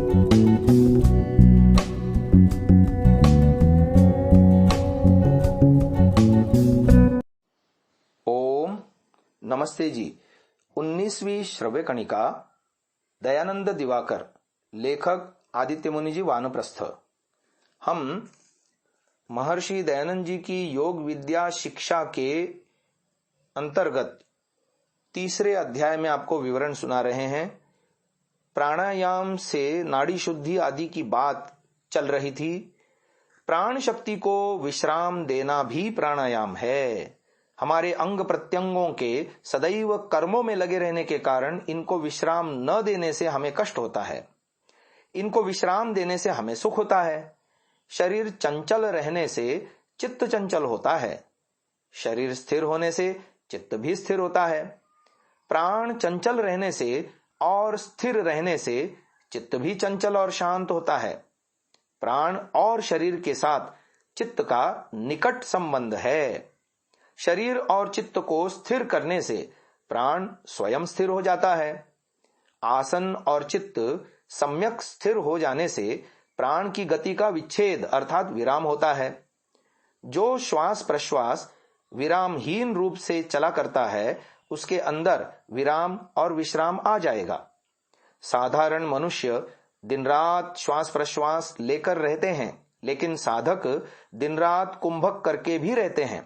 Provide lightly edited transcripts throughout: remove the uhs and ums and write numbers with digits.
ओम नमस्ते जी। 19वीं श्रव्य कणिका, दयानंद दिवाकर, लेखक आदित्य मुनि जी, वानप्रस्थ। हम महर्षि दयानंद जी की योग विद्या शिक्षा के अंतर्गत तीसरे अध्याय में आपको विवरण सुना रहे हैं। प्राणायाम से नाड़ी शुद्धि आदि की बात चल रही थी। प्राण शक्ति को विश्राम देना भी प्राणायाम है। हमारे अंग प्रत्यंगों के सदैव कर्मों में लगे रहने के कारण इनको विश्राम न देने से हमें कष्ट होता है, इनको विश्राम देने से हमें सुख होता है। शरीर चंचल रहने से चित्त चंचल होता है, शरीर स्थिर होने से चित्त भी स्थिर होता है। प्राण चंचल रहने से और स्थिर रहने से चित्त भी चंचल और शांत होता है। प्राण और शरीर के साथ चित्त का निकट संबंध है। शरीर और चित्त को स्थिर करने से प्राण स्वयं स्थिर हो जाता है। आसन और चित्त सम्यक स्थिर हो जाने से प्राण की गति का विच्छेद अर्थात विराम होता है। जो श्वास प्रश्वास विरामहीन रूप से चला करता है उसके अंदर विराम और विश्राम आ जाएगा। साधारण मनुष्य दिन रात श्वास प्रश्वास लेकर रहते हैं, लेकिन साधक दिन रात कुंभक करके भी रहते हैं।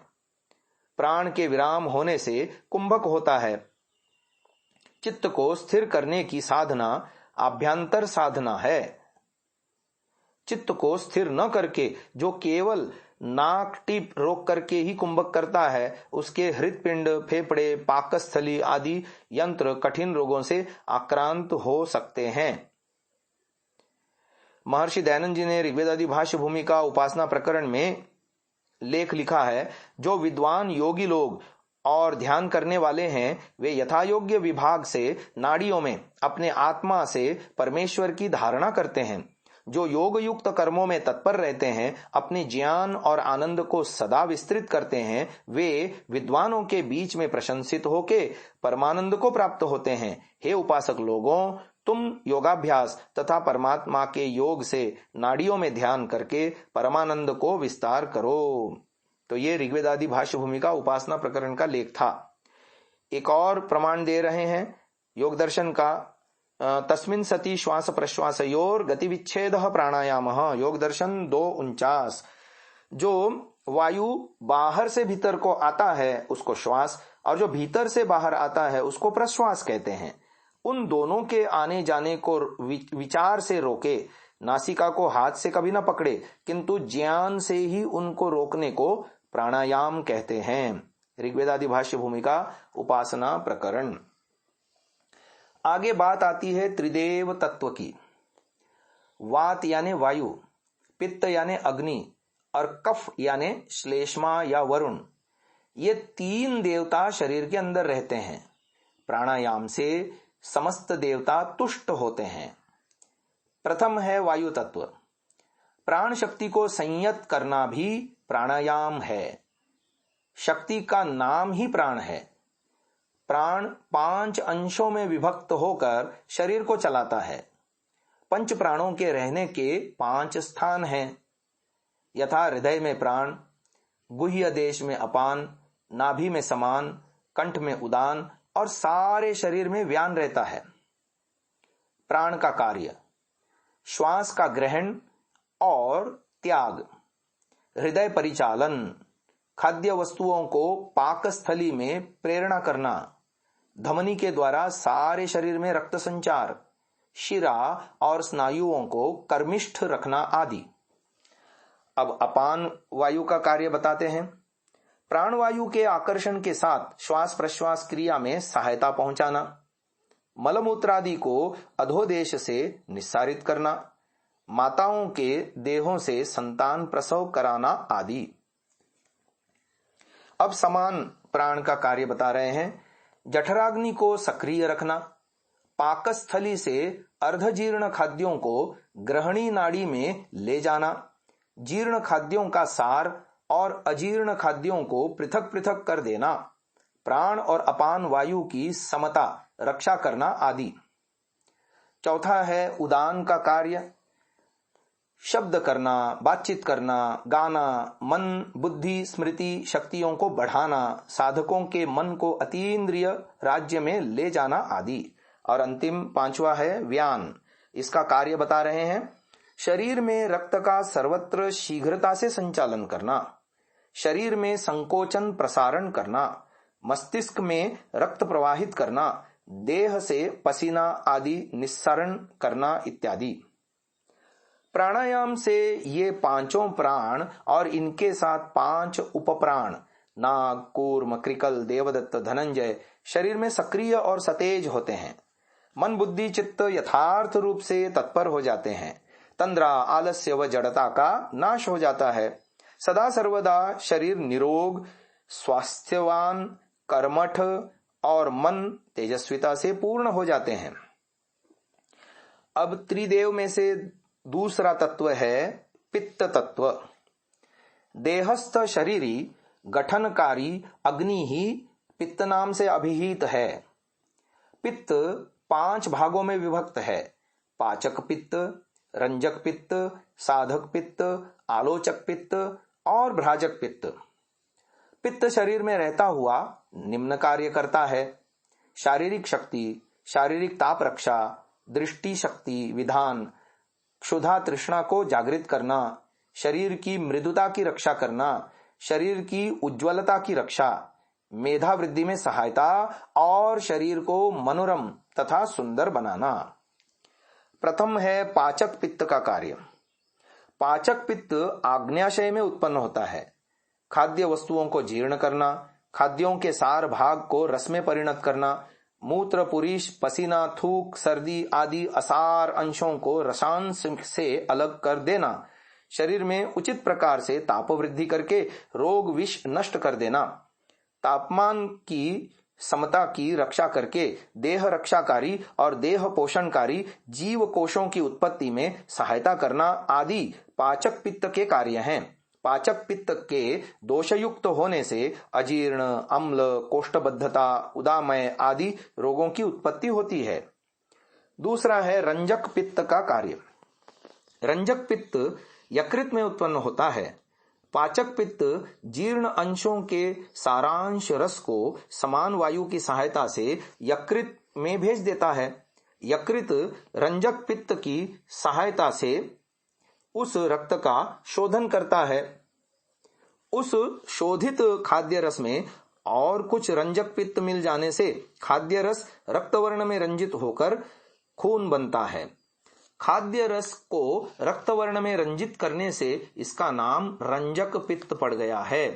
प्राण के विराम होने से कुंभक होता है। चित्त को स्थिर करने की साधना आभ्यंतर साधना है। चित्त को स्थिर न करके जो केवल नाक टीप रोक करके ही कुंभक करता है, उसके हृदपिंड, फेफड़े, पाकस्थली आदि यंत्र कठिन रोगों से आक्रांत हो सकते हैं। महर्षि दयानंद जी ने ऋग्वेदादि भाष्य भूमिका उपासना प्रकरण में लेख लिखा है। जो विद्वान योगी लोग और ध्यान करने वाले हैं वे यथायोग्य विभाग से नाड़ियों में अपने आत्मा से परमेश्वर की धारणा करते हैं। जो योग युक्त कर्मों में तत्पर रहते हैं, अपने ज्ञान और आनंद को सदा विस्तृत करते हैं, वे विद्वानों के बीच में प्रशंसित होके परमानंद को प्राप्त होते हैं। हे उपासक लोगों, तुम योगाभ्यास तथा परमात्मा के योग से नाड़ियों में ध्यान करके परमानंद को विस्तार करो। तो ये ऋग्वेदादि भाष्य भूमिका उपासना प्रकरण का लेख था। एक और प्रमाण दे रहे हैं योग दर्शन का। तस्मिन् सति श्वास प्रश्वासयोर गति विच्छेद प्राणायाम, योग दर्शन 2:49। जो वायु बाहर से भीतर को आता है उसको श्वास, और जो भीतर से बाहर आता है उसको प्रश्वास कहते हैं। उन दोनों के आने जाने को विचार से रोके, नासिका को हाथ से कभी ना पकड़े, किंतु ज्ञान से ही उनको रोकने को प्राणायाम कहते हैं। ऋग्वेदादि भाष्य भूमिका उपासना प्रकरण। आगे बात आती है त्रिदेव तत्व की। वात यानी वायु, पित्त यानी अग्नि और कफ यानी श्लेष्मा या वरुण। ये 3 देवता शरीर के अंदर रहते हैं। प्राणायाम से समस्त देवता तुष्ट होते हैं। प्रथम है वायु तत्व। प्राण शक्ति को संयत करना भी प्राणायाम है। शक्ति का नाम ही प्राण है। प्राण 5 अंशों में विभक्त होकर शरीर को चलाता है। 5 प्राणों के रहने के 5 स्थान हैं। यथा हृदय में प्राण, गुह्य देश में अपान, नाभि में समान, कंठ में उदान और सारे शरीर में व्यान रहता है। प्राण का कार्य श्वास का ग्रहण और त्याग, हृदय परिचालन, खाद्य वस्तुओं को पाकस्थली में प्रेरणा करना, धमनी के द्वारा सारे शरीर में रक्त संचार, शिरा और स्नायुओं को कर्मिष्ठ रखना आदि। अब अपान वायु का कार्य बताते हैं। प्राणवायु के आकर्षण के साथ श्वास प्रश्वास क्रिया में सहायता पहुंचाना, मलमूत्रादि को अधोदेश से निस्सारित करना, माताओं के देहों से संतान प्रसव कराना आदि। अब समान प्राण का कार्य बता रहे हैं। जठराग्नि को सक्रिय रखना, पाकस्थली से अर्धजीर्ण खाद्यों को ग्रहणी नाड़ी में ले जाना, जीर्ण खाद्यों का सार और अजीर्ण खाद्यों को पृथक पृथक कर देना, प्राण और अपान वायु की समता रक्षा करना आदि। चौथा है उदान का कार्य, शब्द करना, बातचीत करना, गाना, मन, बुद्धि, स्मृति शक्तियों को बढ़ाना, साधकों के मन को अतीन्द्रिय राज्य में ले जाना आदि। और अंतिम पांचवा है व्यान। इसका कार्य बता रहे हैं, शरीर में रक्त का सर्वत्र शीघ्रता से संचालन करना, शरीर में संकोचन प्रसारण करना, मस्तिष्क में रक्त प्रवाहित करना, देह से पसीना आदि निस्सरण करना इत्यादि। प्राणायाम से ये पांचों प्राण और इनके साथ 5 उपप्राण नाग, कूर्म, कृकल, देवदत्त, धनंजय शरीर में सक्रिय और सतेज होते हैं। मन, बुद्धि, चित्त यथार्थ रूप से तत्पर हो जाते हैं। तंद्रा, आलस्य व जड़ता का नाश हो जाता है। सदा सर्वदा शरीर निरोग, स्वास्थ्यवान, कर्मठ और मन तेजस्विता से पूर्ण हो जाते हैं। अब त्रिदेव में से दूसरा तत्व है पित्त तत्व। देहस्थ शरीरी गठनकारी अग्नि ही पित्त नाम से अभिहित है। पित्त 5 भागों में विभक्त है, पाचक पित्त, रंजक पित्त, साधक पित्त, आलोचक पित्त और भ्राजक पित्त। पित्त शरीर में रहता हुआ निम्न कार्य करता है: शारीरिक शक्ति, शारीरिक ताप रक्षा, दृष्टि शक्ति विधान, क्षुधा तृष्णा को जागृत करना, शरीर की मृदुता की रक्षा करना, शरीर की उज्ज्वलता की रक्षा, मेधा वृद्धि में सहायता और शरीर को मनोरम तथा सुंदर बनाना। प्रथम है पाचक पित्त का कार्य। पाचक पित्त आग्न्याशय में उत्पन्न होता है। खाद्य वस्तुओं को जीर्ण करना, खाद्यों के सार भाग को रस में परिणत करना, मूत्र, पुरीश, पसीना, थूक, सर्दी आदि असार अंशों को रसांश से अलग कर देना, शरीर में उचित प्रकार से ताप वृद्धि करके रोग विष नष्ट कर देना, तापमान की समता की रक्षा करके देह रक्षाकारी और देह पोषणकारी जीव कोशों की उत्पत्ति में सहायता करना आदि पाचक पित्त के कार्य हैं। पाचक पित्त के दोषयुक्त होने से अजीर्ण, अम्ल, कोष्ठबद्धता, उदामय आदि रोगों की उत्पत्ति होती है। दूसरा है रंजक पित्त का कार्य। रंजक पित्त यकृत में उत्पन्न होता है। पाचक पित्त जीर्ण अंशों के सारांश रस को समान वायु की सहायता से यकृत में भेज देता है। यकृत रंजक पित्त की सहायता से उस रक्त का शोधन करता है। उस शोधित खाद्य रस में और कुछ रंजक पित्त मिल जाने से खाद्य रस रक्तवर्ण में रंजित होकर खून बनता है। खाद्य रस को रक्तवर्ण में रंजित करने से इसका नाम रंजक पित्त पड़ गया है।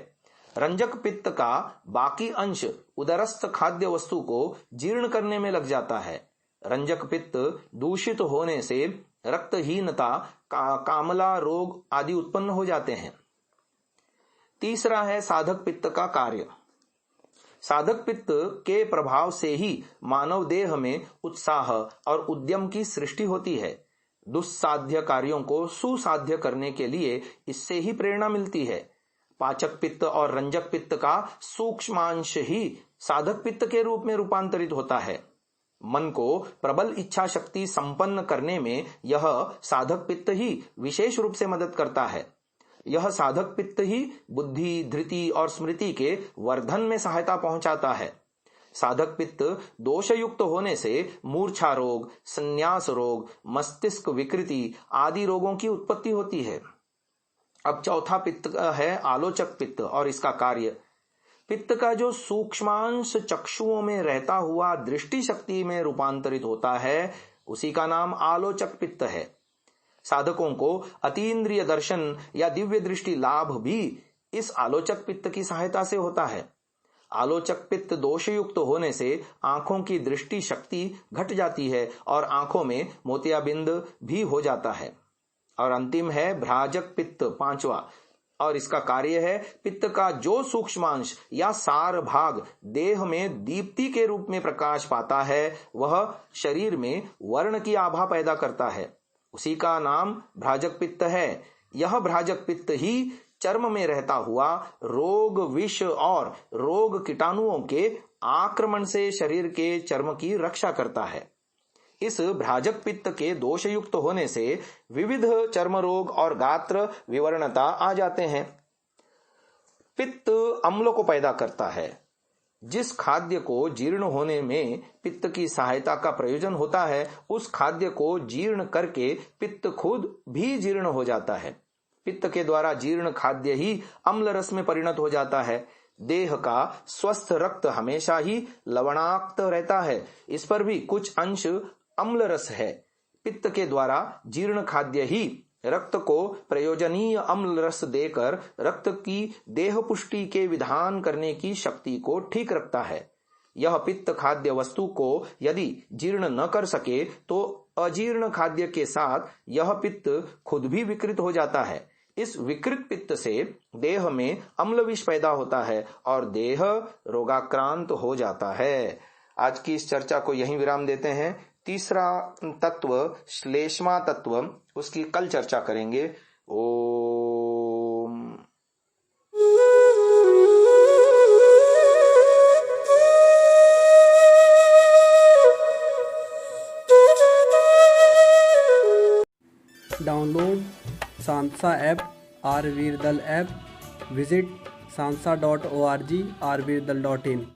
रंजक पित्त का बाकी अंश उदरस्थ खाद्य वस्तु को जीर्ण करने में लग जाता है। रंजक पित्त दूषित होने से रक्तहीनता, कामला रोग आदि उत्पन्न हो जाते हैं। तीसरा है साधक पित्त का कार्य। साधक पित्त के प्रभाव से ही मानव देह में उत्साह और उद्यम की सृष्टि होती है। दुस्साध्य कार्यों को सुसाध्य करने के लिए इससे ही प्रेरणा मिलती है। पाचक पित्त और रंजक पित्त का सूक्ष्मांश ही साधक पित्त के रूप में रूपांतरित होता है। मन को प्रबल इच्छा शक्ति संपन्न करने में यह साधक पित्त ही विशेष रूप से मदद करता है। यह साधक पित्त ही बुद्धि, धृति और स्मृति के वर्धन में सहायता पहुंचाता है। साधक पित्त दोषयुक्त होने से मूर्छा रोग, संन्यास रोग, मस्तिष्क विकृति आदि रोगों की उत्पत्ति होती है। अब चौथा पित्त है आलोचक पित्त और इसका कार्य। पित्त का जो सूक्ष्मांश चक्षुओं में रहता हुआ दृष्टि शक्ति में रूपांतरित होता है उसी का नाम आलोचक पित्त है। साधकों को अतीन्द्रिय दर्शन या दिव्य दृष्टि लाभ भी इस आलोचक पित्त की सहायता से होता है। आलोचक पित्त दोषयुक्त होने से आंखों की दृष्टि शक्ति घट जाती है और आंखों में मोतियाबिंद भी हो जाता है। और अंतिम है भ्राजक पित्त, पांचवा, और इसका कार्य है पित्त का जो सूक्ष्मांश या सार भाग देह में दीप्ति के रूप में प्रकाश पाता है वह शरीर में वर्ण की आभा पैदा करता है, उसी का नाम भ्राजक पित्त है। यह भ्राजक पित्त ही चर्म में रहता हुआ रोग, विष और रोग कीटाणुओं के आक्रमण से शरीर के चर्म की रक्षा करता है। इस भ्राजक पित्त के दोषयुक्त होने से विविध चर्म रोग और गात्र विवरणता आ जाते हैं। पित्त अम्ल को पैदा करता है। जिस खाद्य को जीर्ण होने में पित्त की सहायता का प्रयोजन होता है, उस खाद्य को जीर्ण करके पित्त खुद भी जीर्ण हो जाता है। पित्त के द्वारा जीर्ण खाद्य ही अम्ल रस में परिणत हो जाता है। देह का स्वस्थ रक्त हमेशा ही लवणाक्त रहता है, इस पर भी कुछ अंश अम्ल रस है। पित्त के द्वारा जीर्ण खाद्य ही रक्त को प्रयोजनीय अम्ल रस देकर रक्त की देह पुष्टि के विधान करने की शक्ति को ठीक रखता है। यह पित्त खाद्य वस्तु को यदि जीर्ण न कर सके तो अजीर्ण खाद्य के साथ यह पित्त खुद भी विकृत हो जाता है। इस विकृत पित्त से देह में अम्ल विष पैदा होता है और देह रोगाक्रांत हो जाता है। आज की इस चर्चा को यहीं विराम देते हैं। तीसरा तत्व श्लेष्मा तत्व, उसकी कल चर्चा करेंगे। ओम। डाउनलोड सांसा ऐप, आरवीरदल ऐप। Visit sansa.org, rvirdal.in।